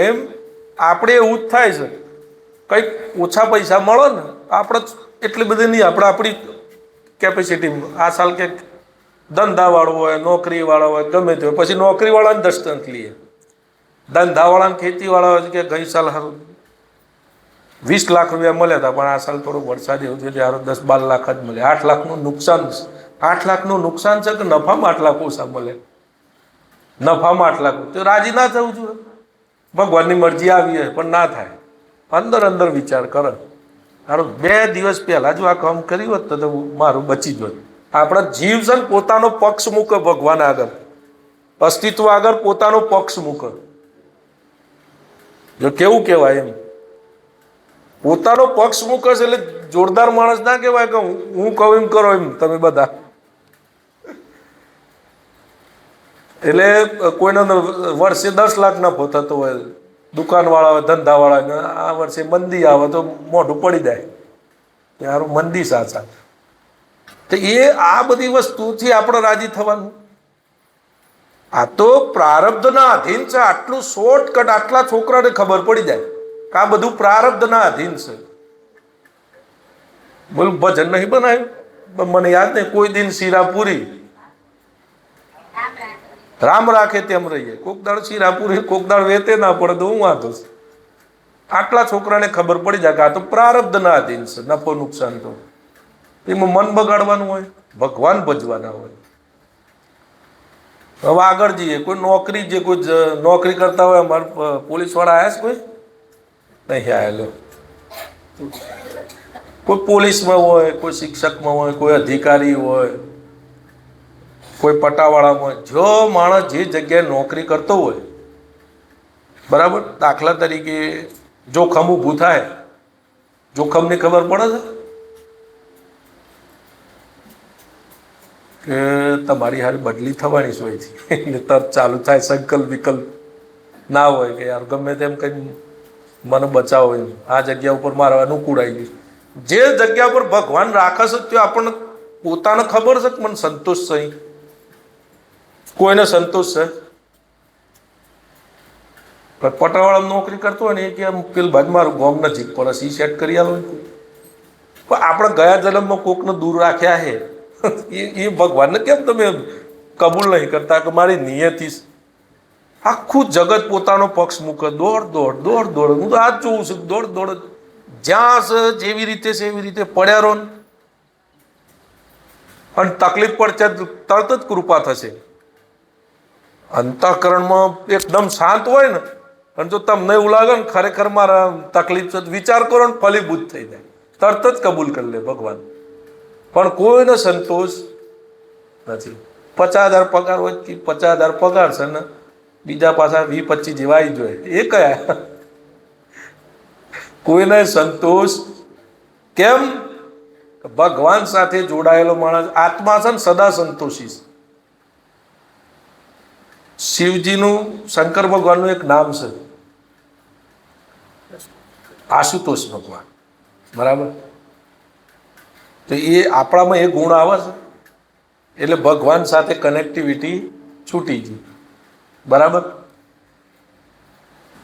એમ આપણે એવું જ થાય છે, કંઈક ઓછા પૈસા મળે ને આપણે એટલી બધી નહીં, આપણે આપણી કેપેસિટી આ સાલ કે ધંધાવાળો હોય, નોકરીવાળો હોય, ગમે તે હોય, પછી નોકરીવાળાને દૃષ્ટાંત લઈએ. ધંધાવાળાને ખેતીવાળા હોય કે ગઈ સાલ સારું 20 લાખ રૂપિયા મળ્યા હતા, પણ આ સાલ થોડો વરસાદ એવું છે ત્યારે 10-12 લાખ જ મળે. 8 લાખનું નુકસાન. 8 લાખનું નુકસાન છે કે નફામાં 8 લાખ ઓછા મળે? નફામાં 8 લાખ. તો રાજી ના થવું જોઈએ. ભગવાનની મરજી આવી હોય પણ ના થાય. અંદર અંદર વિચાર કરે, સારું 2 દિવસ પહેલા જો આ કામ કર્યું હોત તો મારું બચી જ હોત. આપણા જીવ છે ને પોતાનો પક્ષ મૂકે ભગવાન આગળ, અસ્તિત્વ આગળ પોતાનો પક્ષ મૂકે. જો કેવું કહેવાય એમ, પોતાનો પક્ષ મૂકે છે એટલે જોરદાર માણસ ના કહેવાય કે હું કહું એમ કરો એમ તમે બધા. એટલે કોઈનો વર્ષે 10 લાખ નફો થતો હોય, દુકાનવાળા હોય, ધંધાવાળા, આ વર્ષે મંદી આવે તો મોઢું પડી જાય યારું મંદી સાચા. તો એ આ બધી વસ્તુથી આપણે રાજી થવાનું? આ તો પ્રારબ્ધના અધીન છે. આટલું શોર્ટકટ આટલા છોકરાને ખબર પડી જાય કે આ બધું પ્રારબ્ધના અધીન છે. બોલું ભજન નહીં બનાવ્યું, મને યાદ નહીં, કોઈ દિન શીરા પૂરી રામ રાખે તેમ રહીએ. કોક દાળ શીરા પૂરી, કોક દાળ વેતે ના પડે તો હું વાંધો છે. આટલા છોકરાને ખબર પડી જાય કે આ તો પ્રારબ્ધના અધીન છે. નફો નુકસાન તો એમાં મન બગાડવાનું હોય, ભગવાન ભજવાના હોય. હવે આગળ જઈએ. કોઈ નોકરી, જે કોઈ નોકરી કરતા હોય, અમારા પોલીસ વાળા આવ્યા છે? કોઈ નહીં આવેલો. કોઈ પોલીસમાં હોય, કોઈ શિક્ષકમાં હોય, કોઈ અધિકારી હોય, કોઈ પટાવાળામાં હોય. જો માણસ જે જગ્યાએ નોકરી કરતો હોય, બરાબર, દાખલા તરીકે જોખમ ઊભું થાય, જોખમની ખબર પડે છે કે તમારી હારી બદલી થવાની છે હોયથી, એટલે તરત ચાલુ થાય સંકલ્પ વિકલ્પ. ના હોય કે યાર ગમે તેમ કંઈ મને બચાવો, આ જગ્યા ઉપર મારે અનુકૂળ આવી ગયું. જે જગ્યા પર ભગવાન રાખે છે ત્યાં આપણને પોતાને ખબર છે કે મને સંતોષ છે. કોઈને સંતોષ છે? પટાવાળા નોકરી કરતો હોય ને એ કે પેલ ભાઈ મારું ગામ નજીક પડે, સી સેટ કરી આલો. પણ આપણે ગયા જન્મમાં કોકને દૂર રાખ્યા છે, એ ભગવાનને કેમ તમે કબૂલ નહીં કરતા કે મારી નિયતિ? આખું જગત પોતાનો પક્ષ મૂકે, દોડ દોડ દોડ દોડ. હું તો આ જ જોઉં છું, દોડ દોડ. જ્યાં છે જેવી રીતે છે એવી રીતે પડ્યા રહો, અને તકલીફ પડશે તરત જ કૃપા થશે. અંતઃકરણમાં એકદમ શાંત હોય ને, અને જો તમને એવું લાગે ને ખરેખર મારા તકલીફ છે, વિચાર કરો ને ફલીભૂત થઈ જાય, તરત જ કબૂલ કરી લે ભગવાન. પણ કોઈને સંતોષ નથી. 50,000 પગાર હોય, 50,000 પગાર છે ને બીજા પાછા 20-25 જેવા આવી જોઈએ, એ કયા? કોઈને સંતોષ કેમ? ભગવાન સાથે જોડાયેલો માણસ આત્મા છે ને સદા સંતોષી છે. શિવજીનું, શંકર ભગવાનનું એક નામ છે આશુતોષ ભગવાન, બરાબર? તો એ આપણામાં એ ગુણ આવે છે એટલે ભગવાન સાથે કનેક્ટિવિટી છૂટી ગઈ, બરાબર?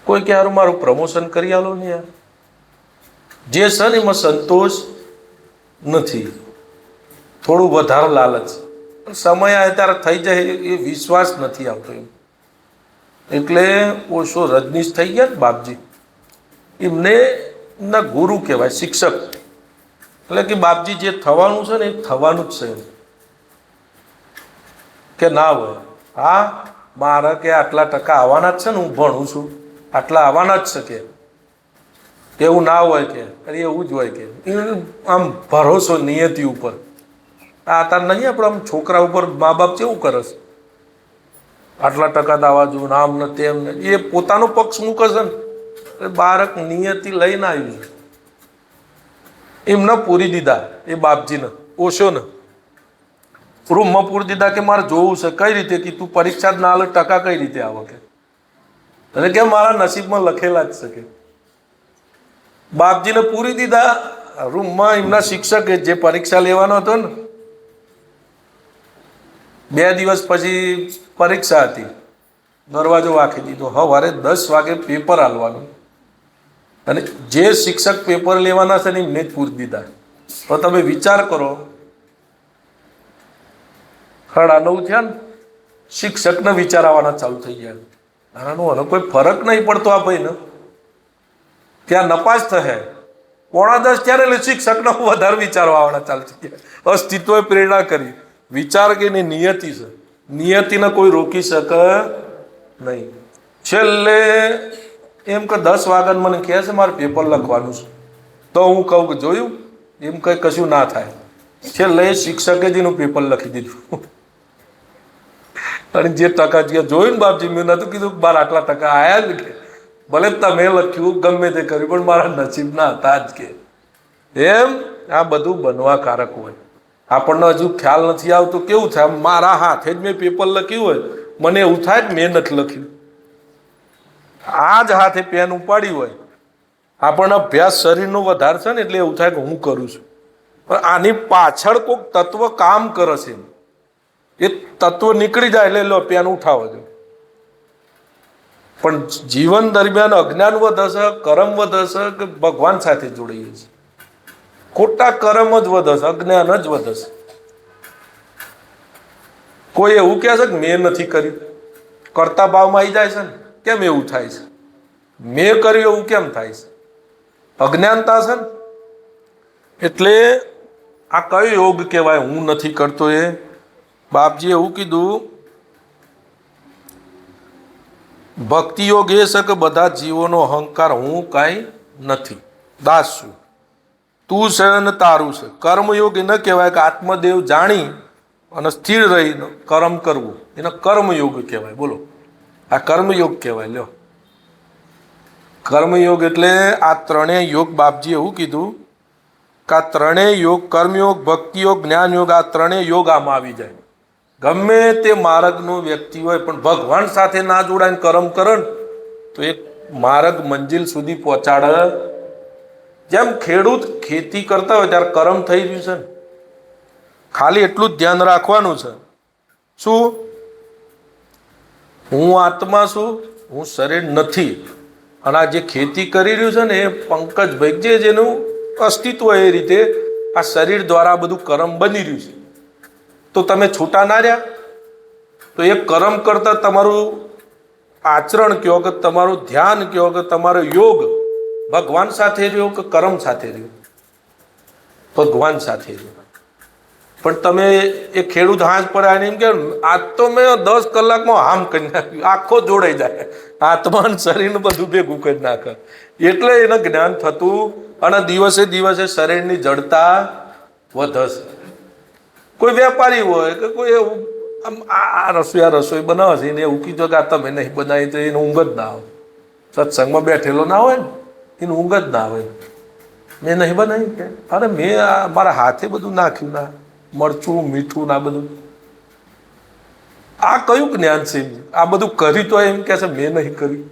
કોઈ કે યાર મારું પ્રમોશન કરી આલો ને યાર, જે છે ને એમાં સંતોષ નથી, થોડું વધારે લાલચ. સમય આવે ત્યારે થઈ જાય એ વિશ્વાસ નથી આવતો એમ. એટલે ઓશો રજનીશ થઈ ગયા ને બાપજી, એમને એમના ગુરુ કહેવાય, શિક્ષક. એટલે કે બાપજી જે થવાનું છે ને એ થવાનું જ છે એમ. કે ના હોય હા મારે કે આટલા ટકા આવવાના જ છે ને, હું ભણું છું આટલા આવવાના જ છે, કે એવું ના હોય કે અરે એવું જ હોય કે આમ ભરોસો નિયતિ ઉપર. આ તાર નહીં આપણે આમ છોકરા ઉપર મા બાપ કેવું કરે છે, આટલા ટકા દાવા જોવું ને આમ ને તેમ ને, એ પોતાનો પક્ષ મૂકે છે ને, બાળક નિયતિ લઈને આવ્યું છે, એમને પૂરી દીધા. એ બાપજીને ઓશોને રૂમમાં પૂરી દીધા કે મારે જોવું છે કઈ રીતે, કે તું પરીક્ષા જ ના લે ટકા કઈ રીતે આવે કે, અને કે મારા નસીબમાં લખેલા જ છે કે. બાપજીને પૂરી દીધા રૂમમાં. એમના શિક્ષકે જે પરીક્ષા લેવાનો હતો ને, 2 દિવસ પછી પરીક્ષા હતી, દરવાજો વાંખી દીધો. સવારે 10 વાગે પેપર આલવાનું અને જે શિક્ષક પેપર લેવાના છે ને એમને જ પૂરી દીધા. તો તમે વિચાર કરો, 9:30 થયા ને શિક્ષકને વિચાર આવવાના ચાલુ થઈ ગયા. આનો કોઈ ફરક નહીં પડતો આ ભાઈને. ત્યાં નપાસ થશે 9:45 ત્યારે, એટલે શિક્ષકને વધારે વિચારો આવવાના ચાલુ થઈ ગયા. અસ્તિત્વએ પ્રેરણા કરી. વિચાર કે એની નિયતિ છે, નિયતિને કોઈ રોકી શકે નહીં. છેલ્લે એમ કે 10 વાગ્યા મને કહે છે મારે પેપર લખવાનું છે, તો હું કહું કે જોયું એમ કંઈ કશું ના થાય. છેલ્લે શિક્ષકે જ એનું પેપર લખી દીધું. અને જે ટકા જે જોયું ને બાપજી, મેં નતું કીધું મારા આટલા ટકા આયા જ કે ભલે તમે લખ્યું ગમે તે કર્યું પણ મારા નસીબ ના હતા જ કે. એમ આ બધું બનવાકારક હોય. આપણને હજુ ખ્યાલ નથી આવતો કેવું થાય, મારા હાથે જ મેં પેપર લખ્યું હોય મને એવું થાય કે મેં નથી લખ્યું. આ જ હાથે પેન ઉપાડી હોય, આપણને અભ્યાસ શરીરનો વધારે છે ને એટલે એવું થાય કે હું કરું છું, પણ આની પાછળ કોઈક તત્વ કામ કરે છે. એ તત્વ નીકળી જાય એટલે લો પેન ઉઠાવો છો. પણ જીવન દરમિયાન અજ્ઞાન વધશે, કર્મ વધશે કે ભગવાન સાથે જોડાઈએ છીએ. ખોટા કર્મ જ વધશે, અજ્ઞાન જ વધશે. કોઈ એવું કહે છે કે મેં નથી કર્યું, કરતા ભાવમાં આવી જાય છે ને. કેમ એવું થાય છે? મેં કર્યું એવું કેમ થાય છે? અજ્ઞાનતા છે ને. એટલે આ કયો યોગ કહેવાય? હું નથી કરતો એ. બાપજી એવું કીધું, ભક્તિ યોગ એ છે કે બધા જીવોનો અહંકાર હું કાંઈ નથી, દાસ છું, તું છે અને તારું છે. કર્મયોગ એ ન કહેવાય કે આત્મદેવ જાણી અને સ્થિર રહીને કર્મ કરવું, એને કર્મયોગ કહેવાય. બોલો, આ કર્મયોગ કહેવાય. લ્યો, કર્મયોગ એટલે આ ત્રણેય યોગ. બાપજી એવું કીધું કે આ ત્રણેય યોગ, કર્મયોગ, ભક્તિ યોગ, જ્ઞાન યોગ, આ ત્રણેય યોગ આમાં આવી જાય. ગમે તે માર્ગનો વ્યક્તિ હોય પણ ભગવાન સાથે ના જોડાઈને કર્મ કરે તો એક માર્ગ મંજિલ સુધી પહોંચાડે. જેમ ખેડૂત ખેતી કરતા હોય ત્યારે કર્મ થઈ રહ્યું છે ને, ખાલી એટલું જ ધ્યાન રાખવાનું છે. શું? હું આત્મા છું, હું શરીર નથી. અને આ જે ખેતી કરી રહ્યું છે ને એ પંકજભાઈ જે જેનું અસ્તિત્વ એ રીતે આ શરીર દ્વારા બધું કર્મ બની રહ્યું છે. તો તમે છૂટા ના રહ્યા તો એ કર્મ કરતા તમારું આચરણ કયો કે તમારું ધ્યાન કયો કે તમારો યોગ ભગવાન સાથે રહ્યો કે કર્મ સાથે રહ્યો? ભગવાન સાથે રહ્યો. પણ તમે એ ખેડૂત હાંસ પર આવીને એમ કે આજ તો મેં 10 કલાકમાં હામ કરી નાખ્યું, આખો જોડાઈ જાય, આત્માન શરીરનું બધું ભેગું કરી નાખે. એટલે એને જ્ઞાન થતું અને દિવસે દિવસે શરીરની જડતા વધશે. કોઈ વેપારી હોય કે કોઈ એવું આ રસોઈ બનાવે છે એને એવું કીધું કે આ તમે નહીં બનાવી તો એને ઊંઘ જ ના આવે. સત્સંગમાં બેઠેલો ના હોય ને એને ઊંઘ જ ના આવે. મેં નહીં બનાવી કે અરે મેં મારા હાથે બધું નાખ્યું, ના મરચું મીઠું ના બધું. આ કયું જ્ઞાન છે? આ બધું કર્યું તો એમ કે છે મેં નહીં કર્યું.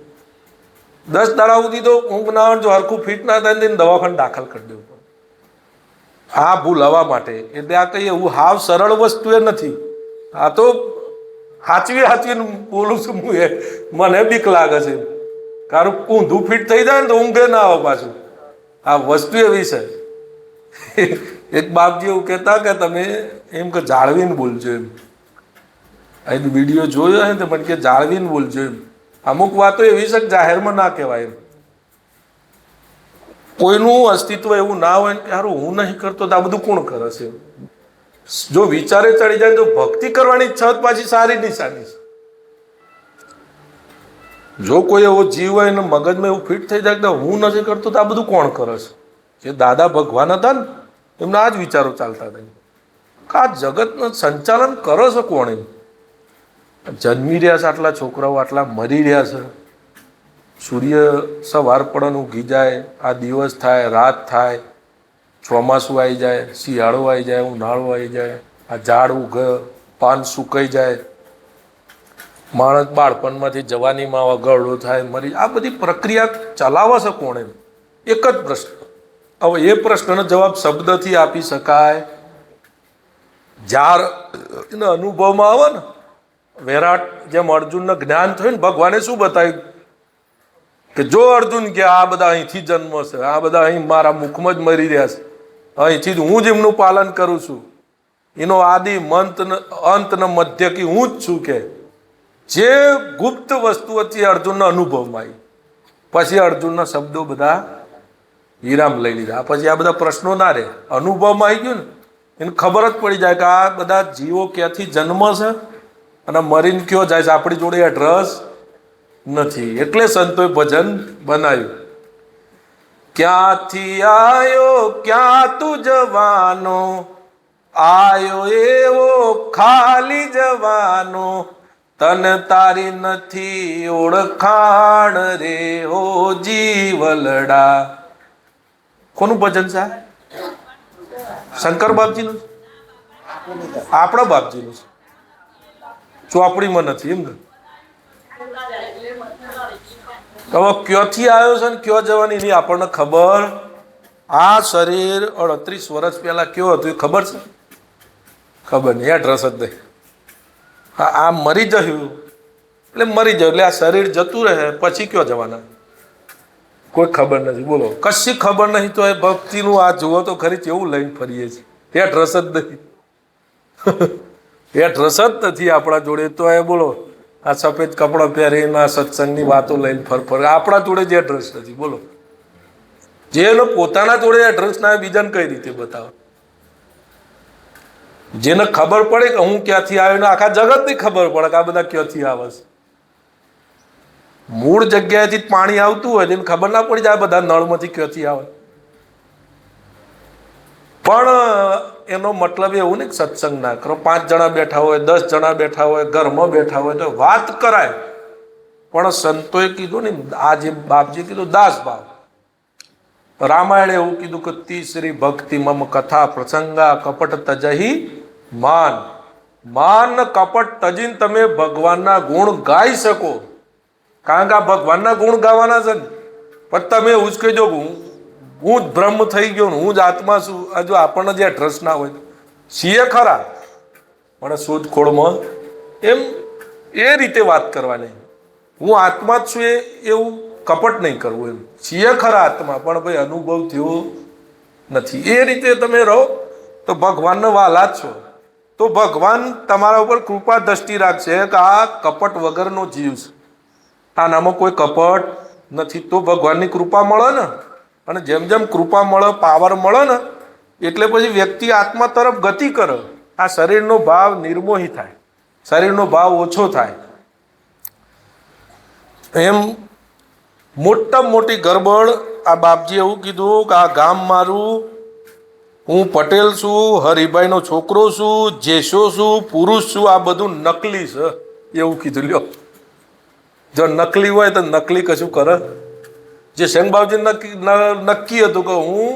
10 દાડા સુધી તો ઊંઘ ના આવે, જો હરખું ફિટ ના થાય ને દવાખાને દાખલ કરી દેવું. આ ભૂલ હવા માટે. એટલે આ કઈ એવું હાવ સરળ વસ્તુ એ નથી. આ તો હાચવીને બોલું છું હું. એ મને બીક લાગે છે, કારણ ઊંધું ફિટ થઈ જાય ને તો ઊંઘે ના આવે પાછું. આ વસ્તુ એવી છે. એક બાપજી એવું કહેતા કે તમે એમ કે જાળવીને બોલજો એમ. અહીં વિડીયો જોયો ને તો મને કે જાળવીને બોલજો એમ. અમુક વાતો એવી છે કે જાહેરમાં ના કહેવાય એમ. કોઈનું અસ્તિત્વ એવું ના હોય કે હારું હું નહીં કરતો તો આ બધું કોણ કરે છે? જો વિચારે ચડી જાય તો ભક્તિ કરવાની ઈચ્છા પાછી સારી નિશાની છે. જો કોઈ એવો જીવ હોય ને મગજમાં એવું ફિટ થઈ જાય કે હું નથી કરતો તો આ બધું કોણ કરે છે? જે દાદા ભગવાન હતા ને એમના આ જ વિચારો ચાલતા હતા કે આ જગતનું સંચાલન કરે છે કોણ? એમ જન્મી રહ્યા છે આટલા છોકરાઓ, આટલા મરી રહ્યા છે. સૂર્ય સવાર પડન ઉગી જાય, આ દિવસ થાય, રાત થાય, ચોમાસું આવી જાય, શિયાળો આવી જાય, ઉનાળો આવી જાય, આ ઝાડ ઉગે, પાન સુકાઈ જાય, માણસ બાળપણમાંથી જવાનીમાં વગરડો થાય, મરી. આ બધી પ્રક્રિયા ચલાવે છે કોણ? એમ એક જ પ્રશ્ન. હવે એ પ્રશ્નનો જવાબ શબ્દથી આપી શકાય. જ્યારે એના અનુભવમાં આવે ને વિરાટ જેમ અર્જુનને જ્ઞાન થયું ને, ભગવાને શું બતાવ્યું કે જો અર્જુન કે આ બધા અહીંથી જન્મ છે, આ બધા અહીં મારા મુખમાં જ મરી રહ્યા છે, અહીંથી જ હું જ એમનું પાલન કરું છું, એનો આદિ અંત ને મધ્ય કે હું જ છું. કે જે ગુપ્ત વસ્તુ હતી અર્જુનના અનુભવમાં આવી, પછી અર્જુનના શબ્દો બધા વિરામ લઈ લીધા. પછી આ બધા પ્રશ્નો ના રહે, અનુભવમાં આવી ગયું ને એને ખબર જ પડી જાય કે આ બધા જીવો ક્યાંથી જન્મ છે અને મરીને કયો જાય છે, આપણી જોડે એડ્રેસ નથી. એટલે સંતોએ ભજન બનાવ્યું, ક્યાંથી આયો ક્યાં તું જવાનો, આયો એવો ખાલી જવાનો, તન તારી નથી ઓળખાણ રે હો જીવલડા. કોનું ભજન છે? શંકર બાપજીનું, આપણા બાપજીનું છે, ચોપડીમાં નથી. એમ ને હવે ક્યાંથી આવ્યો છે ને ક્યાં જવાની એની આપણને ખબર. આ શરીર 38 વર્ષ પહેલા કયો હતું એ ખબર છે? ખબર નહીં, એડ્રેસ જ નહીં. હા, આ મરી જયું એટલે મરી જયું, એટલે આ શરીર જતું રહે, પછી ક્યાં જવાના કોઈ ખબર નથી. બોલો, કશી ખબર નહીં તો એ ભક્તિનું આ જુઓ તો ખરી કેવું લઈને ફરીએ છીએ, એડ્રેસ જ નહીં. એડ્રેસ જ નથી આપણા જોડે તો એ બોલો આ સફેદ કપડાં પહેરીને આ સત્સંગની વાતો લઈને ફર આપણા જોડે જ એડ્રેસ નથી. બોલો, જેનો પોતાના જોડે એડ્રેસ ના બીજાને કઈ રીતે બતાવે? જેને ખબર પડે કે હું ક્યાંથી આવ્યો ને આખા જગતની ખબર પડે કે આ બધા ક્યાંથી આવે છે. મૂળ જગ્યાએથી પાણી આવતું હોય એને ખબર ના પડી જાય બધા નળમાંથી ક્યાંથી આવે. પણ એનો મતલબ એવું નહીં કે સત્સંગ ના કરો. 5 જણા બેઠા હોય, 10 જણા બેઠા હોય, ઘરમાં બેઠા હોય તો વાત કરાય. પણ સંતોએ કીધું ને, આ જે બાપજી કીધું દાસ ભાવ. રામાયણે એવું કીધું કે તીસરી ભક્તિ મમ કથા પ્રસંગા કપટ તજહી માન. માન કપટ તજીને તમે ભગવાનના ગુણ ગાઈ શકો. કારણ કે આ ભગવાનના ગુણ ગાવાના છે ને. પણ તમે એવું જ કહેજો કે હું જ બ્રહ્મ થઈ ગયો ને હું જ આત્મા છું. હજુ આપણને જે ટ્રસ્ટ ના હોય છીએ ખરા, પણ શોધખોળમાં એમ એ રીતે વાત કરવાની. હું આત્મા જ છું એવું કપટ નહીં કરવું. એમ છીએ ખરા આત્મા, પણ ભાઈ અનુભવ થયો નથી. એ રીતે તમે રહો તો ભગવાનને વાલા જ છો. તો ભગવાન તમારા ઉપર કૃપા દ્રષ્ટિ રાખશે કે આ કપટ વગરનો જીવ છે, આનામાં કોઈ કપટ નથી. તો ભગવાનની કૃપા મળે ને. અને જેમ જેમ કૃપા મળે, પાવર મળે ને, એટલે પછી વ્યક્તિ આત્મા તરફ ગતિ કરે. આ શરીરનો ભાવ નિર્મોહી થાય, શરીરનો ભાવ ઓછો થાય. એમ મોટામાં મોટી ગરબડ આ બાપજી એવું કીધું કે આ ગામ મારું, હું પટેલ છું, હરિભાઈનો છોકરો છું, જેશો છું, પુરુષ છું, આ બધું નકલી છે એવું કીધું. લ્યો, જો નકલી હોય તો નકલી કશું કરે? જે શંકરબાબજી નક્કી હતું કે હું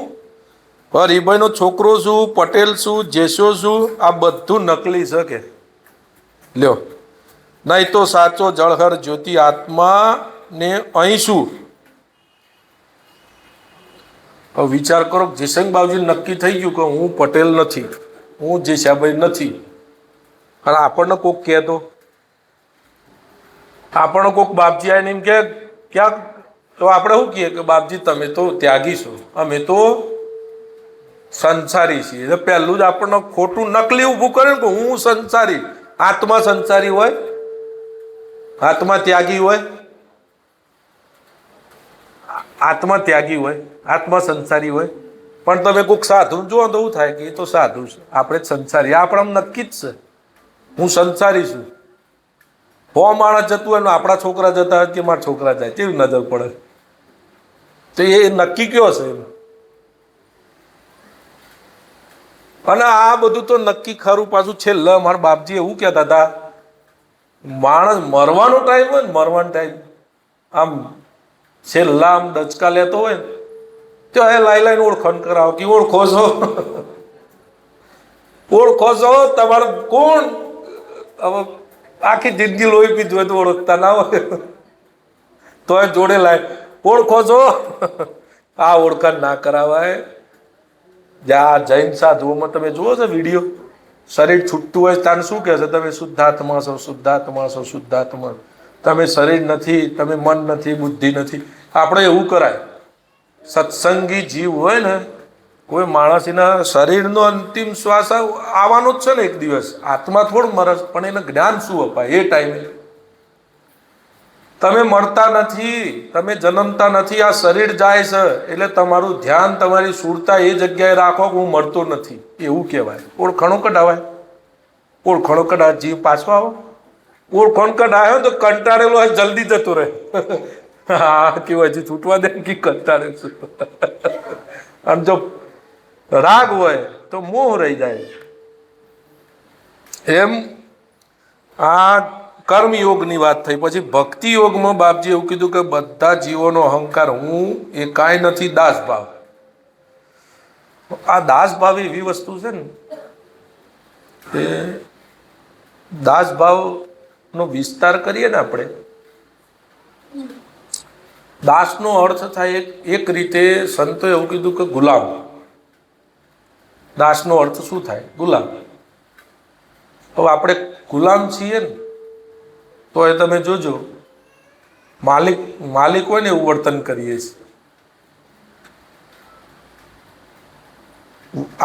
હરિભાઈનો છોકરો છું, પટેલ છું, જેશો છું, આ બધું નકલી છે કે. લ્યો, નહીં તો સાચો જળહર જ્યોતિ આત્મા ને અહીં શું. હવે વિચાર કરો, જેસંગ બાબુજી નક્કી થઈ ગયું કે હું પટેલ નથી, હું જેસાભાઈ નથી, અને આપણને કોક કહેતો, આપણને કોક બાપજી આવીને એમ કે ક્યાંક, તો આપણે શું કહીએ કે બાપજી તમે તો ત્યાગી છો, અમે તો સંસારી છીએ. એટલે પહેલું જ આપણને ખોટું નકલી ઊભું કરે ને કે હું સંસારી. આત્મા સંસારી હોય, આત્મા ત્યાગી હોય, આત્મા ત્યાગી હોય, આત્મા સંસારી હોય. પણ તમે કોઈક સાધુ જુઓ તો એવું થાય કે એ તો સાધુ છે, આપણે જ સંસારી. આપણે નક્કી જ છે હું સંસારી છું. 100 માણસ જતું હોય ને આપણા છોકરા જતા હોય કે મારા છોકરા જાય, કેવી નજર પડે? તો એ નક્કી કયો છે? અને આ બધું તો નક્કી ખરું. પાછું છેલ્લે મારા બાપજી એવું કહેતા હતા, માણસ મરવાનો ટાઈમ હોય ને, મરવાનો ટાઈમ આમ છેલ્લા આમ ડચકા લેતો હોય ને, તો એ લાઈને ઓળખાણ કરાવો કે ઓળખો છો, ઓળખો છો, તમારે કોણ? હવે આખી જિંદગી લોહી પીધું હોય તો ઓળખતા ના હોય, તો એ જોડે લાય ઓળખો છો. આ ઓળખાણ ના કરાવાય. જ્યાં જૈન સાધુઓમાં તમે જુઓ છો વિડીયો, શરીર છૂટતું હોય તાને શું કહે છે? તમે શુદ્ધાત્મા છો, શુદ્ધાત્મા છો, શુદ્ધાત્મા. તમે શરીર નથી, તમે મન નથી, બુદ્ધિ નથી. આપણે એવું કરાય. સત્સંગી જીવ હોય ને, કોઈ માણસના શરીરનો અંતિમ શ્વાસ આવવાનો જ છે ને એક દિવસ. આત્મા થોડું મરસ, પણ એને જ્ઞાન શું અપાય એ ટાઈમે? તમે મળતા નથી, તમે જન્મતા નથી, આ શરીર જાય છે એટલે તમારું ધ્યાન, તમારી સુરતા એ જગ્યાએ રાખો કે હું મળતો નથી, એવું કહેવાય. ઓળખાણો કઢાવાય. ઓળખાણો કઢા જીવ પાછો આવો. ઓળખાણ કઢાયો તો કંટાળેલો હોય જલ્દી જતો રહે. હા કેવું હજી છૂટવા દે કે કંટાળે છું. અને જો રાગ હોય તો મોહ રહી જાય. એમ આ કર્મયોગની વાત થઈ. પછી ભક્તિ યોગમાં બાપજી એવું કીધું કે બધા જીવોનો અહંકાર હું એ કાંઈ નથી, દાસ ભાવ. આ દાસ ભાવ એવી વસ્તુ છે ને કે દાસ ભાવનો વિસ્તાર કરીએ ને આપણે, દાસનો અર્થ થાય એક રીતે સંતોએ એવું કીધું કે ગુલામ. દાસનો અર્થ શું થાય? ગુલામ. હવે આપણે ગુલામ છીએ ને તો એ તમે જોજો, માલિક હોય ને એવું વર્તન કરીએ છીએ.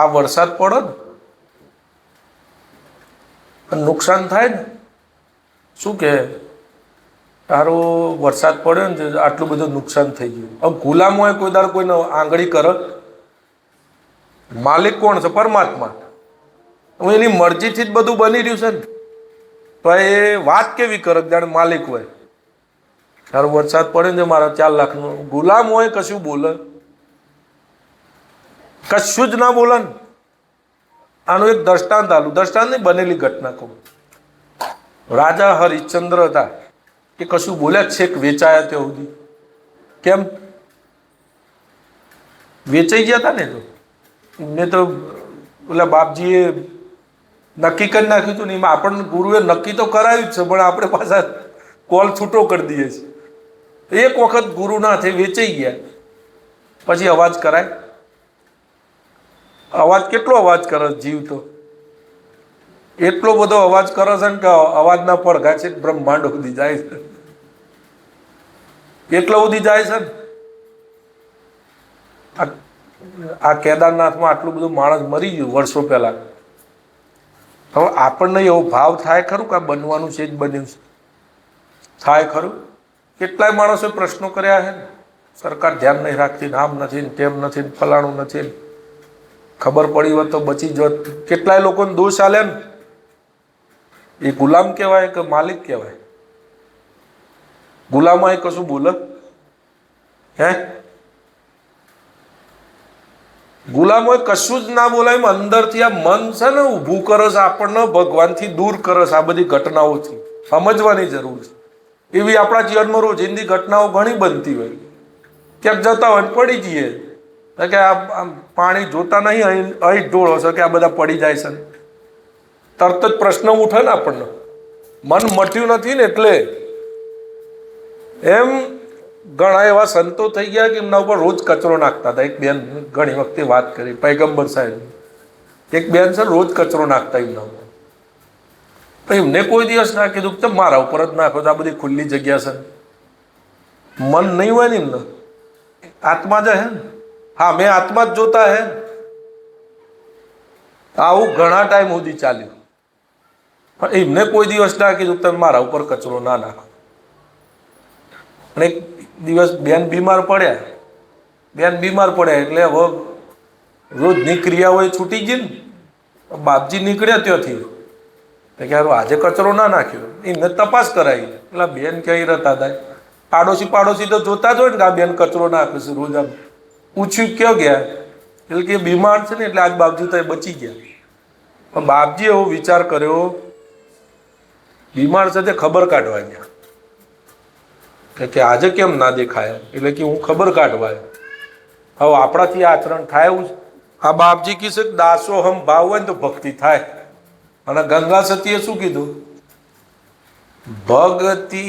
આ વરસાદ પડે ને નુકસાન થાય ને, શું કહે તારો વરસાદ પડ્યો ને આટલું બધું નુકસાન થઈ ગયું. હવે ગુલામ હોય કોઈ દાર કોઈને આંગળી કરે? માલિક કોણ છે? પરમાત્મા. હું એની મરજીથી જ બધું બની રહ્યું છે ને, તો એ વાત કેવી કરે જાણે માલિક હોય. તારો વરસાદ પડે ને મારા 4 લાખનો. ગુલામ હોય કશું બોલે? કશું જ ના બોલે ને. આનું એક દ્રષ્ટાંત આલું, દ્રષ્ટાંત નહીં બનેલી ઘટના કહું. રાજા હરિશ્ચંદ્ર હતા, એ કશું બોલ્યા છેક વેચાયા ત્યાં સુધી. કેમ? વેચાઈ ગયા હતા ને. તો એમને તો ઓલા બાપજીએ નક્કી કરી નાખ્યું હતું ને, એમાં આપણને ગુરુએ નક્કી તો કરાવ્યું જ છે, પણ આપણે પાછા કોલ છૂટો કરી દઈએ છીએ. એક વખત ગુરુ ના થઈ વેચાઈ ગયા પછી અવાજ કરાય? અવાજ કેટલો અવાજ કરે જીવ તો, એટલો બધો અવાજ કરે છે ને કે અવાજના પડઘા છે બ્રહ્માંડ સુધી જાય છે. એટલો સુધી જાય છે ને. આ કેદારનાથમાં આટલું બધું માણસ મરી ગયું વર્ષો પહેલા. હવે આપણને એવો ભાવ થાય ખરું કે આ બનવાનું છે જ બન્યું છે? થાય ખરું? કેટલાય માણસોએ પ્રશ્નો કર્યા છે. સરકાર ધ્યાન નહીં રાખતી, આમ નથી ને તેમ નથી ને ફલાણું નથી ને, ખબર પડી હોત તો બચી જોત. કેટલાય લોકોને દોષ આલે ને. એ ગુલામ કહેવાય કે માલિક કહેવાય? ગુલામાં એ કશું બોલે? હે? ગુલામ હોય કશું જ ના બોલાય. એમ અંદરથી આ મન છે ને ઊભું કરે છે આપણને ભગવાનથી દૂર કરે છે. આ બધી ઘટનાઓથી સમજવાની જરૂર છે. એવી આપણા જીવનમાં રોજિંદી ઘટનાઓ ઘણી બનતી હોય. ક્યાંક જતા હોય પડી જઈએ કે આ પાણી જોતા નહીં, અહીં ઢોળો છો કે આ બધા પડી જાય છે. તરત જ પ્રશ્ન ઉઠે ને આપણને, મન મટ્યું નથી ને એટલે. એમ ઘણા એવા સંતો થઈ ગયા કે એમના ઉપર રોજ કચરો નાખતા હતા. એક બેન ઘણી વખતે વાત કરી, પૈગંબર સાહેબ, એક બેન છે રોજ કચરો નાખતા એમના ઉપર. એમને કોઈ દિવસ ના કીધું કે મારા ઉપર જ નાખો, આ બધી ખુલ્લી જગ્યા છે. મન નહીં હોય ને એમને, આત્મા જ હે. હા મેં આત્મા જ જોતા હે. આવું ઘણા ટાઈમ સુધી ચાલ્યું, પણ એમને કોઈ દિવસ ના કીધું તમે મારા ઉપર કચરો ના નાખો. અને એક દિવસ બેન બીમાર પડ્યા એટલે હવે રોજની ક્રિયાઓ છૂટી ગઈ ને. બાપજી નીકળ્યા ત્યાંથી કે આજે કચરો ના નાખ્યો. એમને તપાસ કરાવી એટલે બેન ક્યાંય રહેતા હતા. પાડોશી તો જોતા જ હોય ને કે આ બેન કચરો નાખે છે રોજ. આમ પૂછ્યું ક્યાં ગયા, એટલે કે બીમાર છે ને એટલે આજ બાપજી તો બચી ગયા. પણ બાપજી એવો વિચાર કર્યો, બીમાર છે તે ખબર કાઢવા ગયા કે આજે કેમ ના દેખાય, એટલે કે હું ખબર કાઢવા. હવે આપણાથી આચરણ થાય એવું. આ બાપજી કીધે દાસો હમ ભાવ હોય ને તો ભક્તિ થાય. અને ગંગા સતીએ શું કીધું? ભક્તિ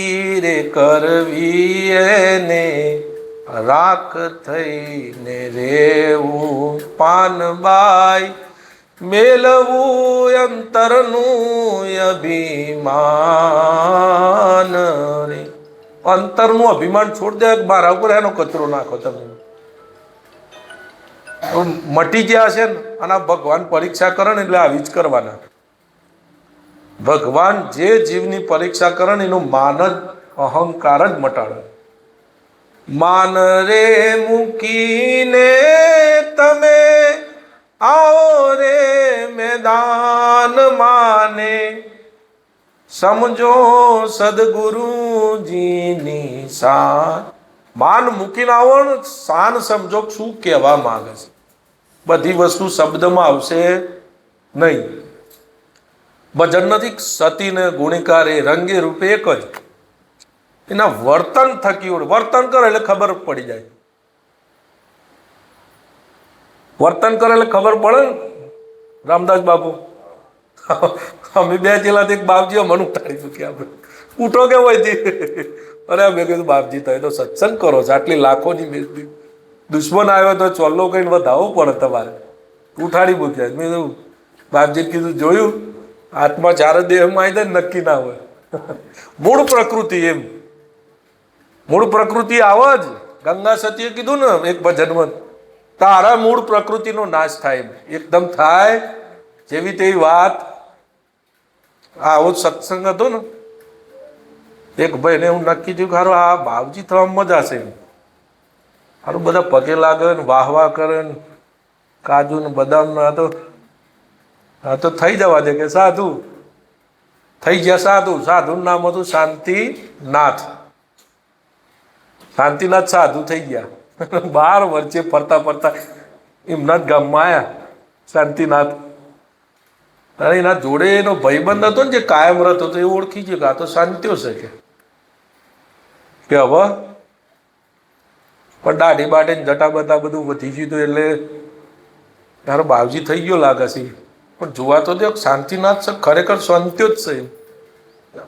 રે કરવી એને રાખ થઈને રેવું પાનબાઈ, મેલવું અંતરનું અભિમાન રે. અંતરનું અભિમાન છોડ દે, મારા ઉપર એનો કચરો નાખો તમે, મટી ગયા છે ને. અને ભગવાન પરીક્ષા કરે ને એટલે આવી જ કરવાના. ભગવાન જે જીવની પરીક્ષા કરે ને એનું માન જ, અહંકાર જ મટાડે. માન રે મૂકીને તમે આવો રે મેદાન માને, સમજો સદગુરુજીની શાન. માન મૂકીને આવો ને, શાન સમજો શું કહેવા માંગે છે. બધી વસ્તુ શબ્દમાં આવશે નહીં. ભજન નથી, સતી ને ગુણિકાર એ રંગે રૂપે એક જ. એના વર્તન થકી વર્તન કરે એટલે ખબર પડી જાય. વર્તન કરે એટલે ખબર પડે ને. રામદાસ બાપુ અમે બે ચેલા એક બાપજી મને ઉઠાડી ચૂક્યા, આપણે ઉઠો કે હોય અરે મેં કીધું બાપજી તમે તો સત્સંગ કરો છો, આટલી લાખોની બેસતી દુશ્મન આવ્યો તો ચોલ્લો કહીને વધાવવું પડે તમારે. ઉઠાડી મૂક્યા. મેં કીધું બાપજી કીધું જોયું, આત્મા ચાર દેહમાં આવી જાય નક્કી ના હોય. મૂળ પ્રકૃતિ એમ, મૂળ પ્રકૃતિ આવો જ. ગંગા સતીએ કીધું ને એક ભજનમાં, તારા મૂળ પ્રકૃતિનો નાશ થાય એમ એકદમ થાય. જેવી તેવી વાત. આવો સત્સંગ હતો ને, એક ભાઈને હું નક્કી થયું કે હારું આ બાપજી થવામાં મજા છે. હારું બધા પગે લાગે ને વાહ વાહ કરે ને, કાજુ ને બદામ ને. હા તો થઈ જવા દે કે સાધુ થઈ ગયા. સાધુનું નામ હતું શાંતિનાથ. શાંતિનાથ સાધુ થઈ ગયા. 12 વર્ષે ફરતા ફરતા એમના જ ગામમાં આવ્યા શાંતિનાથ. અને એના જોડે એનો ભાઈબંધ હતો ને જે કાયમ રહેતો હતો, એ ઓળખી ગયો કે આ તો શાંતિઓ છે કે હવે. પણ દાઢી બાઢી જટા બટા બધું વધી ગયું હતું એટલે તારો બાવજી થઈ ગયો લાગે છે. પણ જોવા તો દે શાંતિનાથ છે, ખરેખર શાંતિઓ જ છે.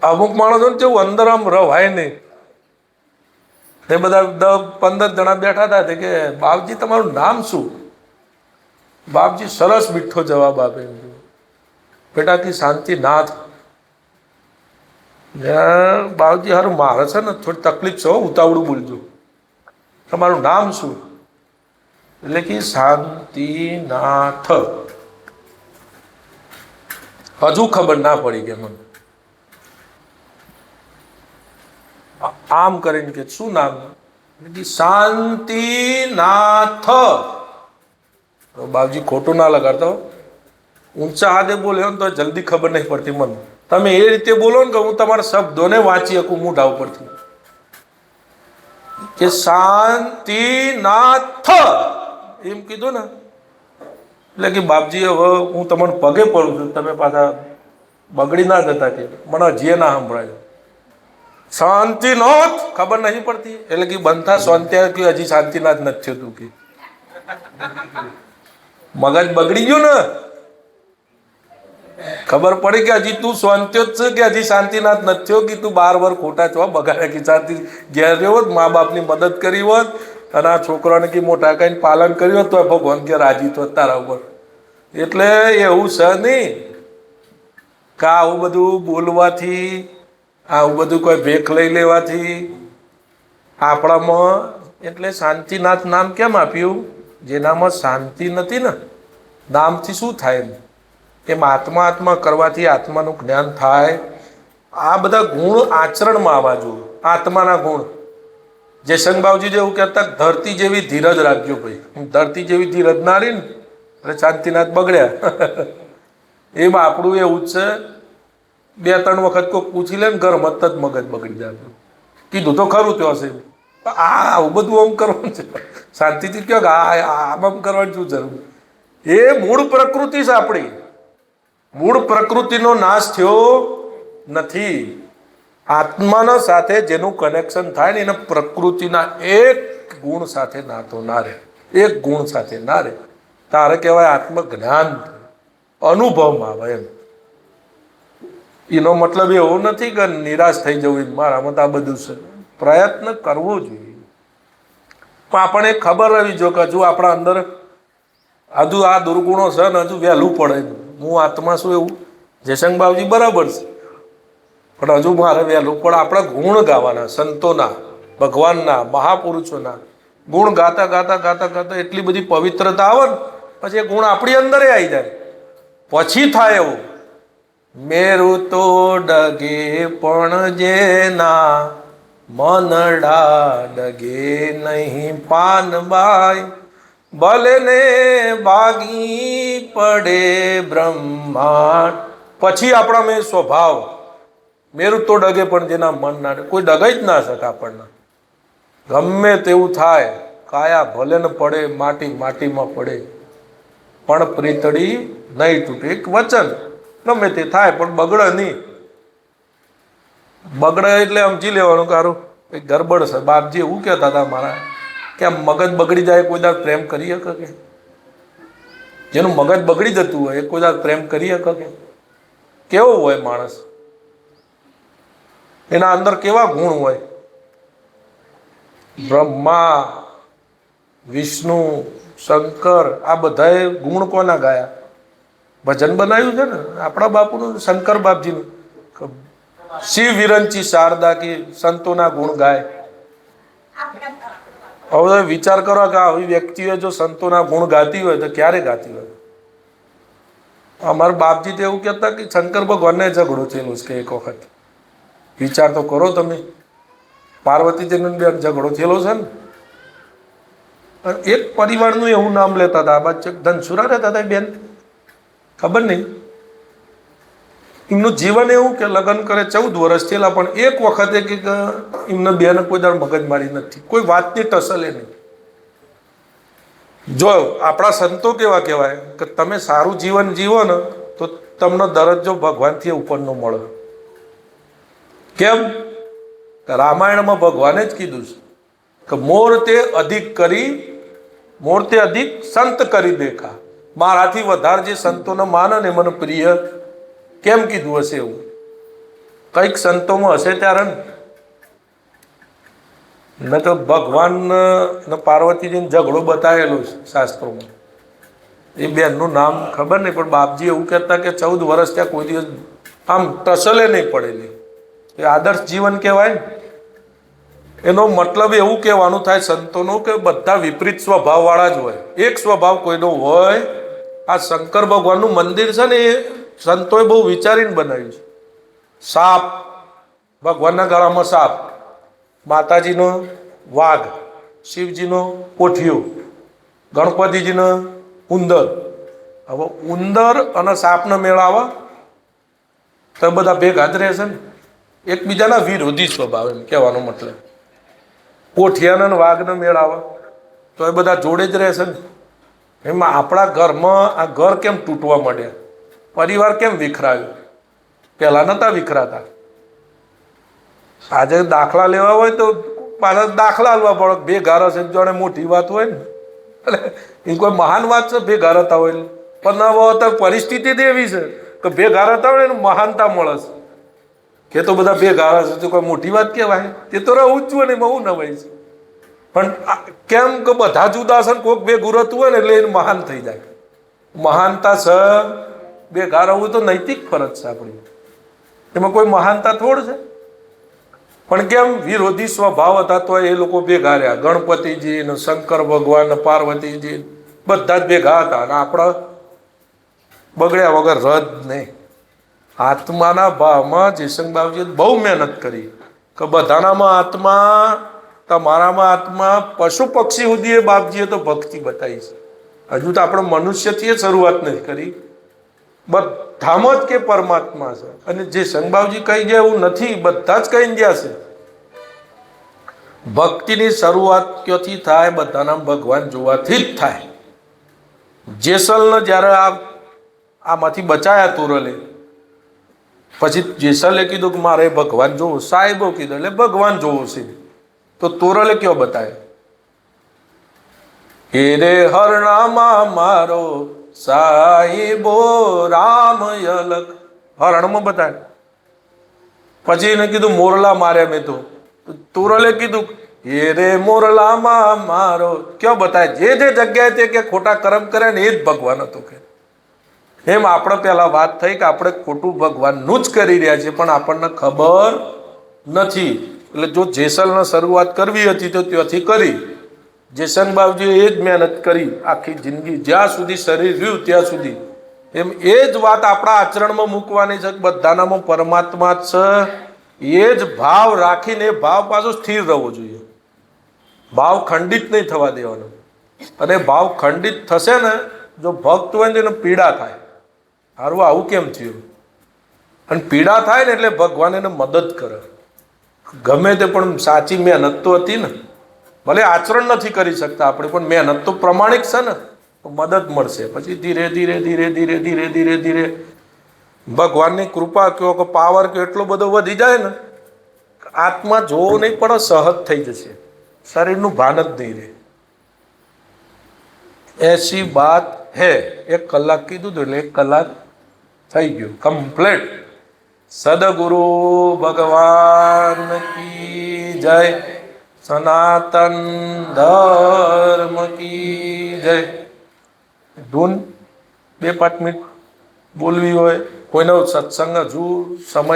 અમુક માણસો ને જેવું અંદર આમ રવાય નહીં. એ બધા 10-15 જણા બેઠા હતા કે બાપજી તમારું નામ શું? બાપજી સરસ મીઠો જવાબ આપે, બેટા કે શાંતિનાથ. બાપજી હારું મારે છે ને થોડી તકલીફ છે, ઉતાવળું બોલજો. તમારું નામ શું? એટલે કે શાંતિનાથ. હજુ ખબર ના પડી કે મને. આમ કરીને કે શું નામ? શાંતિનાથ. બાપજી ખોટું ના લગાડતા, ઊંચા હાથે બોલ્યો ને તો જલ્દી ખબર નહીં પડતી મને. તમે એ રીતે બોલો ને કે હું તમારા શબ્દોને વાંચી શકું મોઢા ઉપરથી કે શાંતિનાથ એમ કીધું ને એટલે કે બાપજી હવે હું તમને પગે પડું છું, તમે પાછા બગડી ના જતા કે મને હજીએ ના સંભળાય. શાંતિનાથ ખબર નહીં પડતી એટલે કે બનતા શાંતિ કે હજી શાંતિનાથ નથી થયું કે મગજ બગડી ગયું ને. ખબર પડી કે હજી તું શાંતિઓ જ છે કે હજી શાંતિનાથ નથી થયો કે તું 12 વર્ષ ખોટા છો બગાડ્યા કે શાંતિ ઘેર રહ્યો હોત, મા બાપની મદદ કરી હોત અને આ છોકરાને કે મોટા કઈને પાલન કર્યું હોત તો ભગવાન કે રાજી તો તારા ઉપર. એટલે એવું છે નહીં કે આવું બધું બોલવાથી, આવું બધું કોઈ ભેખ લઈ લેવાથી આપણામાં. એટલે શાંતિનાથ નામ કેમ આપ્યું? જેનામાં શાંતિ નથી ને, નામથી શું થાય એમ આત્મા કરવાથી આત્માનું જ્ઞાન થાય. આ બધા ગુણ આચરણમાં આવવા જોઈએ, આત્માના ગુણ. જયશંકબાવજી જેવું કહેતા ધરતી જેવી ધીરજ રાખજો ભાઈ. ધરતી જેવી ધીરજ ના રહી ને એટલે શાંતિનાથ બગડ્યા. એમ આપણું એવું જ છે. 2-3 વખત કોઈ પૂછી લે ને ઘરમાં જ મગજ બગડી જાય. કીધું તો ખરું તો હશે, આવું બધું આમ કરવાનું છે શાંતિથી કહો કે આમ કરવાની શું જરૂર? એ મૂળ પ્રકૃતિ છે આપણી. મૂળ પ્રકૃતિનો નાશ થયો નથી. આત્માના સાથે જેનું કનેક્શન થાય ને એને પ્રકૃતિના એક ગુણ સાથે નાતો ના રહે, એક ગુણ સાથે ના રહે. તારે કહેવાય આત્મજ્ઞાન અનુભવમાં આવે એમ. એનો મતલબ એવો નથી કે નિરાશ થઈ જવું મારામાં તો આ બધું છે. પ્રયત્ન કરવો જોઈએ પણ આપણને ખબર રહેવી જો કે હજુ આપણા અંદર હજુ આ દુર્ગુણો છે ને હજુ વહેલું પડે. હું આત્મા છું એવું જયશંક બાબુજી બરાબર છે, પણ હજુ મારે વહેલું પડે. આપણે ગુણ ગાવાના, સંતોના, ભગવાનના, મહાપુરુષોના ગુણ ગાતા ગાતા ગાતા ગાતા એટલી બધી પવિત્રતા આવે ને પછી એ ગુણ આપણી અંદર આવી જાય. પછી થાય એવું, મેરું તો ડગે પણ જેના મનડા ડગે નહીં પાનબાઈ, ભલે ને ભાગી પડે બ્રહ્માંડ. પછી આપણા મેં સ્વભાવ મેરું તો ડગે પણ જેના મન ના કોઈ ડગાઈ જ ના શકે આપણને. ગમે તેવું થાય, કાયા ભલે ને પડે માટી માટીમાં પડે પણ પ્રીતડી નહીં તૂટે. એક વચન ગમે તે થાય પણ બગડે નહીં. બગડે એટલે સમજી લેવાનું કારું કંઈક ગરબડ છે. બાપજી એવું કહેતા હતા મારા કે આમ મગજ બગડી જાય કોઈ દાડ પ્રેમ કરી શકે કે? જેનું મગજ બગડી જતું હોય એ કોઈ દાડ પ્રેમ કરી શકે કે? કેવો હોય માણસ, એના અંદર કેવા ગુણ હોય? બ્રહ્મા, વિષ્ણુ, શંકર આ બધાએ ગુણ કોના ગાયા? ભજન બનાવ્યું છે ને આપણા બાપુનું, શંકર બાપજીનું. શિવ વિરંચી શારદા કી સંતોના ગુણ ગાય. હવે વિચાર કરો કે આવી વ્યક્તિઓ જો સંતોના ગુણ ગાતી હોય તો ક્યારે ગાતી હોય? અમારા બાપજી તો એવું કહેતા કે શંકર ભગવાનને ઝઘડો થયેલો છે એક વખત. વિચાર તો કરો તમે, પાર્વતીજીનો બેન ઝઘડો થયેલો છે ને. એક પરિવારનું એવું નામ લેતા હતા. આ બાદ ધનસુરા રહેતા હતા બેન, ખબર નહીં. એમનું જીવન એવું કે લગ્ન કરે 14 વર્ષ થયેલા પણ એક વખતે કે એમને બેન કોઈ દર મગજમારી નથી, કોઈ વાતની ટસલે નહીં. જો આપણા સંતો કેવા કહેવાય કે તમે સારું જીવન જીવો ને તો તમને દરજ્જો ભગવાનથી ઉપરનો મળે. કેમ? રામાયણમાં ભગવાને જ કીધું છે કે મોર તે અધિક કરી, મોર તે અધિક સંત કરી દેખા. મારાથી વધારે જે સંતોને માને ને મને પ્રિય. કેમ કીધું હશે એવું? કંઈક સંતોમાં હશે ત્યારે ને તો ભગવાન ને પાર્વતીજીને ઝઘડો બતાવેલો છે શાસ્ત્રોમાં. એ બેનનું નામ ખબર નહીં પણ બાપજી એવું કહેતા કે 14 વર્ષ ત્યાં કોઈ દિવસ આમ ટસલે નહીં પડેલી. એ આદર્શ જીવન કહેવાય ને. એનો મતલબ એવું કહેવાનું થાય સંતોનો કે બધા વિપરીત સ્વભાવવાળા જ હોય, એક સ્વભાવ કોઈનો હોય. આ શંકર ભગવાનનું મંદિર છે ને એ સંતોએ બહુ વિચારીને બનાવ્યું છે. સાપ, ભગવાનના ગળામાં સાપ, માતાજીનો વાઘ, શિવજીનો પોઠિયો, ગણપતિજીનો ઉંદર. હવે ઉંદર અને સાપનો મેળ આવે તો બધા ભેગા જ રહેશે ને. એકબીજાના વિરોધી સ્વભાવ એમ કહેવાનો મતલબ. પોઠિયાના વાઘનો મેળ આવે તો એ બધા જોડે જ રહેશે ને. એમાં આપણા ઘરમાં આ ઘર કેમ તૂટવા માંડ્યા, પરિવાર કેમ વિખરાયો? પહેલા નહોતા વિખરાતા. આજે દાખલા લેવા હોય તો પાછા દાખલા લેવા પડે. ભેગા રહેશે જોડે મોટી વાત હોય ને, એટલે એ કોઈ મહાન વાત છે ભેગા રહેતા હોય. પણ હવે અત્યારે પરિસ્થિતિ જ એવી છે કે ભેગા રહેતા હોય ને મહાનતા મળે છે. કે તો બધા ભેગા રહેશે તો કોઈ મોટી વાત કહેવાય? તે તો રહું જ છું ને બહુ નવાઈ છે. પણ કેમ કે બધા જુદા છે ને કોઈક ભેગું રહેતું હોય ને એટલે એને મહાન થઈ જાય. મહાનતા છે ભેગા રહેવું તો નૈતિક ફરજ છે આપણી. એમાં કોઈ મહાનતા થોડ છે. પણ કેમ વિરોધી સ્વભાવ હતા તો એ લોકો ભેગા રહ્યા. ગણપતિજી ને શંકર ભગવાન ને પાર્વતીજી બધા જ ભેગા હતા. અને આપણા બગડ્યા વગર રદ નહીં. આત્માના ભાવમાં જયશંક બાબુજીએ બહુ મહેનત કરી કે બધાનામાં આત્મા, તમારામાં આત્મા, પશુ પક્ષી સુધી એ બાપજીએ તો ભક્તિ બતાવી છે. હજુ તો આપણે મનુષ્યથી શરૂઆત નથી કરી. બધામાં જ કે પરમાત્મા છે. અને જયશંક બાબુજી કહી ગયા એવું નથી, બધા જ કહી ગયા છે. ભક્તિની શરૂઆત ક્યાંથી થાય? બધાના ભગવાન જોવાથી જ થાય. જેસલને જ્યારે આમાંથી બચાયા તુરલે, પછી જેસલે કીધું કે મારે ભગવાન જોવું, સાહેબો કીધું એટલે ભગવાન જોવું છે. તો તોરલે કયો બતાવે? રે હરણામાં મારો સાહેબો રામ યલક, હરણમાં બતાવે. પછી એને કીધું મોરલા માર્યા મેં તો તોરલે કીધું એ રે મોરલામાં મારો કયો બતાય જે જગ્યાએ તે કે ખોટા કર્મ કર્યા ને એ જ ભગવાન હતું કે એમ આપણે પેલા વાત થઈ કે આપણે ખોટું ભગવાનનું જ કરી રહ્યા છીએ પણ આપણને ખબર નથી. એટલે જો જેસલને શરૂઆત કરવી હતી તો ત્યાંથી કરી. જેસંગ બાવજીએ એ જ મહેનત કરી આખી જિંદગી જ્યાં સુધી શરીર રહ્યું ત્યાં સુધી. એમ એ જ વાત આપણા આચરણમાં મૂકવાની છે કે બધાનામાં પરમાત્મા જ છે. એ જ ભાવ રાખીને એ ભાવ પાછો સ્થિર રહેવો જોઈએ. ભાવ ખંડિત નહીં થવા દેવાનો. અને ભાવ ખંડિત થશે ને જો ભક્ત હોય ને એને પીડા થાય. હારું આવું કેમ થયું? અને પીડા થાય ને એટલે ભગવાન એને મદદ કરે. ગમે તે પણ સાચી મહેનત તો હતી ને. ભલે આચરણ નથી કરી શકતા આપણે પણ મહેનત તો પ્રમાણિક છે ને તો મદદ મળશે. પછી ધીરે ધીરે ધીરે ધીરે ધીરે ધીરે ધીરે ભગવાનની કૃપા કયો કે પાવર કયો એટલો બધો વધી જાય ને આત્મા જોવો નહીં પણ સહજ થઈ જશે. શરીરનું ભાન જ નહીં રહે. એસી બાત હે. 1 કલાક કીધું હતું એટલે 1 કલાક થઈ ગયું કમ્પ્લીટ. સદગુરુ ભગવાન કી જય. સનાતન ધર્મ કી જય. ધૂન 2-5 મિનિટ બોલવી હોય કોઈનો સત્સંગ હજુ સમય